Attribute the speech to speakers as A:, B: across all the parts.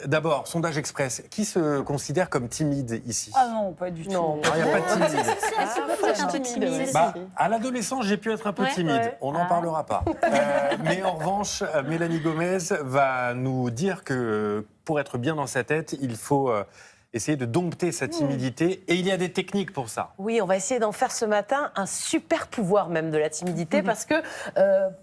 A: D'abord, sondage express. Qui se considère comme timide ici?
B: Ah non, pas du tout.
A: Non, il n'y a pas de timide.
C: Un peu timide.
A: À l'adolescence, j'ai pu être un peu timide.
B: Ouais.
A: On n'en parlera pas. Mais en revanche, Mélanie Gomez va nous dire que pour être bien dans sa tête, il faut essayer de dompter sa timidité. Et il y a des techniques pour ça.
C: Oui, on va essayer d'en faire ce matin un super pouvoir même de la timidité parce que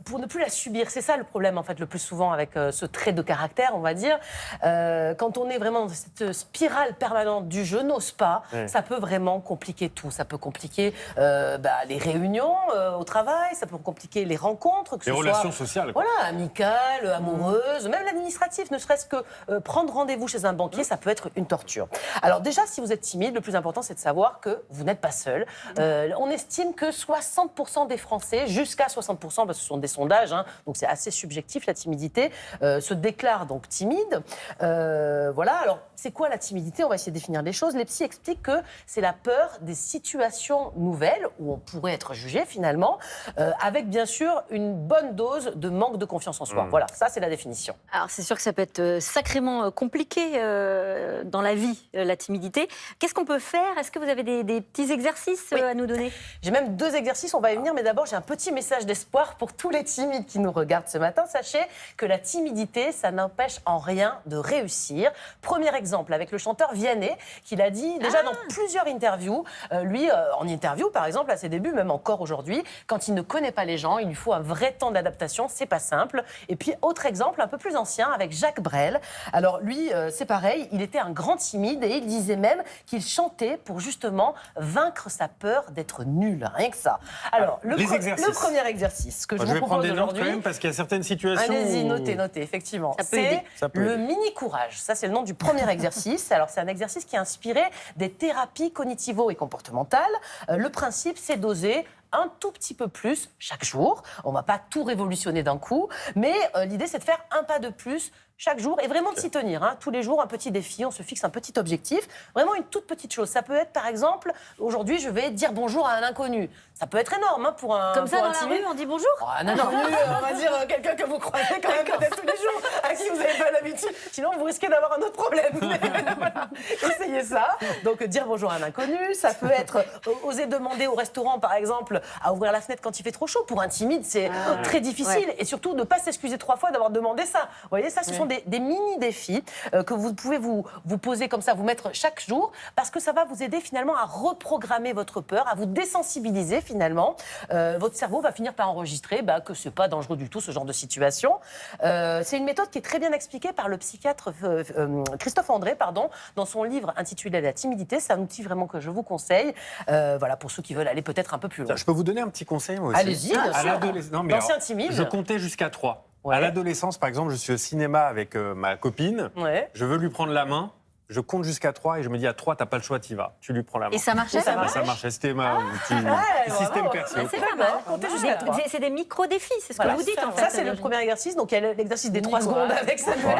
C: pour ne plus la subir, c'est ça le problème en fait le plus souvent avec ce trait de caractère, on va dire. Quand on est vraiment dans cette spirale permanente du je n'ose pas, ça peut vraiment compliquer tout. Ça peut compliquer les réunions au travail, ça peut compliquer les rencontres. Que
A: Les
C: ce
A: relations
C: soit,
A: sociales. Quoi.
C: Voilà, amicales, amoureuses, même l'administratif, ne serait-ce que prendre rendez-vous chez un banquier, ça peut être une torture. Alors déjà, si vous êtes timide, le plus important, c'est de savoir que vous n'êtes pas seul. On estime que 60% des Français, jusqu'à 60%, parce que ce sont des sondages, donc c'est assez subjectif la timidité, se déclarent donc timides. Voilà, alors c'est quoi la timidité? On va essayer de définir les choses. Les psys expliquent que c'est la peur des situations nouvelles, où on pourrait être jugé finalement, avec bien sûr une bonne dose de manque de confiance en soi. Voilà, ça c'est la définition.
D: Alors c'est sûr que ça peut être sacrément compliqué dans la vie, la timidité. Qu'est-ce qu'on peut faire? Est-ce que vous avez des petits exercices à nous donner?
C: J'ai même 2 exercices, on va y venir, mais d'abord j'ai un petit message d'espoir pour tous les timides qui nous regardent ce matin. Sachez que la timidité, ça n'empêche en rien de réussir. Premier exemple avec le chanteur Vianney, qui l'a dit déjà dans plusieurs interviews. Lui, en interview par exemple, à ses débuts, même encore aujourd'hui, quand il ne connaît pas les gens, il lui faut un vrai temps d'adaptation, c'est pas simple. Et puis autre exemple, un peu plus ancien, avec Jacques Brel. Alors lui, c'est pareil, il était un grand timide et il disait même qu'il chantait pour justement vaincre sa peur d'être nul, rien que ça. Alors, le premier exercice que je vous propose aujourd'hui...
A: quand même parce qu'il y a certaines situations
C: Allez-y,
A: où...
C: notez, effectivement.
D: Ça peut aider.
C: C'est le mini-courage. Ça, c'est le nom du premier exercice. Alors, c'est un exercice qui est inspiré des thérapies cognitivo et comportementales. Le principe, c'est d'oser un tout petit peu plus chaque jour. On ne va pas tout révolutionner d'un coup, mais l'idée, c'est de faire un pas de plus chaque jour et vraiment de s'y tenir. Tous les jours, un petit défi, on se fixe un petit objectif, vraiment une toute petite chose. Ça peut être, par exemple, aujourd'hui, je vais dire bonjour à un inconnu. Ça peut être énorme pour un
D: Comme ça,
C: pour
D: dans
C: un
D: la
C: timide.
D: rue, on dit bonjour?
C: Un inconnu, on va dire quelqu'un que vous croisez quand même peut-être tous les jours, à qui vous n'avez pas l'habitude. Sinon, vous risquez d'avoir un autre problème. Voilà. Essayez ça. Donc, dire bonjour à un inconnu. Ça peut être oser demander au restaurant, par exemple, à ouvrir la fenêtre quand il fait trop chaud. Pour un timide, c'est très difficile. Et surtout, ne pas s'excuser 3 fois d'avoir demandé ça. Vous voyez, ça, ce sont des mini-défis que vous pouvez vous poser comme ça, vous mettre chaque jour, parce que ça va vous aider finalement à reprogrammer votre peur, à vous désensibiliser finalement. Votre cerveau va finir par enregistrer que c'est pas dangereux du tout ce genre de situation. C'est une méthode qui est très bien expliquée par le psychiatre Christophe André, dans son livre intitulé La timidité. C'est un outil vraiment que je vous conseille. Voilà, pour ceux qui veulent aller peut-être un peu plus loin.
A: Je peux vous donner un petit conseil moi aussi.
C: Allez-y, bien sûr. L'ancien timide.
A: Je comptais jusqu'à 3.
C: Ouais.
A: À l'adolescence, par exemple, je suis au cinéma avec ma copine.
C: Ouais.
A: Je veux lui prendre la main. Je compte jusqu'à 3 et je me dis à 3, t'as pas le choix, t'y vas. Tu lui prends la main.
D: Et ça marchait?
C: Ça
A: Ça marchait. C'était ma système perso.
D: C'est pas mal.
C: Comptez jusqu'à 3.
D: C'est des micro-défis, c'est ce que
C: Voilà.
D: vous dites en fait.
C: Ça, c'est le premier exercice. Donc, il y a l'exercice des 3 secondes avec Samuel.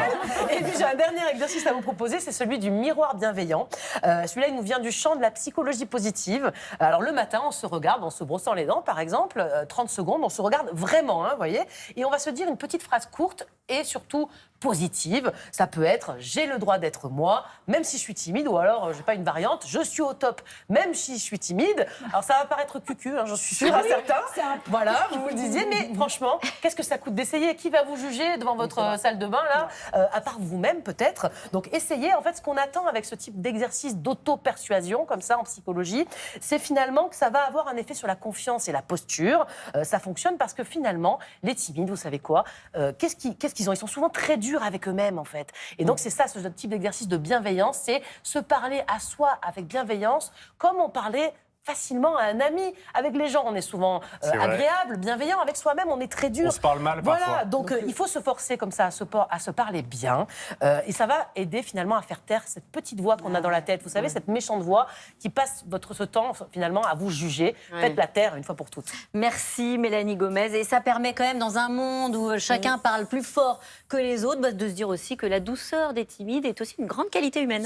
C: Et puis, j'ai un dernier exercice à vous proposer, c'est celui du miroir bienveillant. Celui-là, il nous vient du champ de la psychologie positive. Alors, le matin, on se regarde en se brossant les dents, par exemple, 30 secondes, on se regarde vraiment, vous voyez. Et on va se dire une petite phrase courte et surtout positive. Ça peut être « j'ai le droit d'être moi, même si je suis timide » ou alors, je n'ai pas une variante, « je suis au top, même si je suis timide ». Alors, ça va paraître cucu, j'en suis sûre à certains. Voilà, vous le disiez, mais franchement, qu'est-ce que ça coûte d'essayer? Qui va vous juger devant votre salle de bain, là, à part vous-même, peut-être? Donc, essayez. En fait, ce qu'on attend avec ce type d'exercice d'auto-persuasion, comme ça, en psychologie, c'est finalement que ça va avoir un effet sur la confiance et la posture. Ça fonctionne parce que finalement, les timides, vous savez quoi, qu'est-ce qu'ils ont? Ils sont souvent très durs avec eux-mêmes, en fait. Et donc, c'est ça, ce type d'exercice de bienveillance, c'est se parler à soi avec bienveillance, comme on parlait facilement à un ami. Avec les gens, on est souvent agréable, bienveillant. Avec soi-même, on est très dur.
A: On se parle mal parfois.
C: Voilà, donc il faut se forcer comme ça à se parler bien. Et ça va aider finalement à faire taire cette petite voix qu'on a dans la tête. Vous savez, cette méchante voix qui passe ce temps finalement à vous juger. Faites-la taire une fois pour toutes.
D: Merci Mélanie Gomez. Et ça permet quand même, dans un monde où chacun parle plus fort que les autres, de se dire aussi que la douceur des timides est aussi une grande qualité humaine.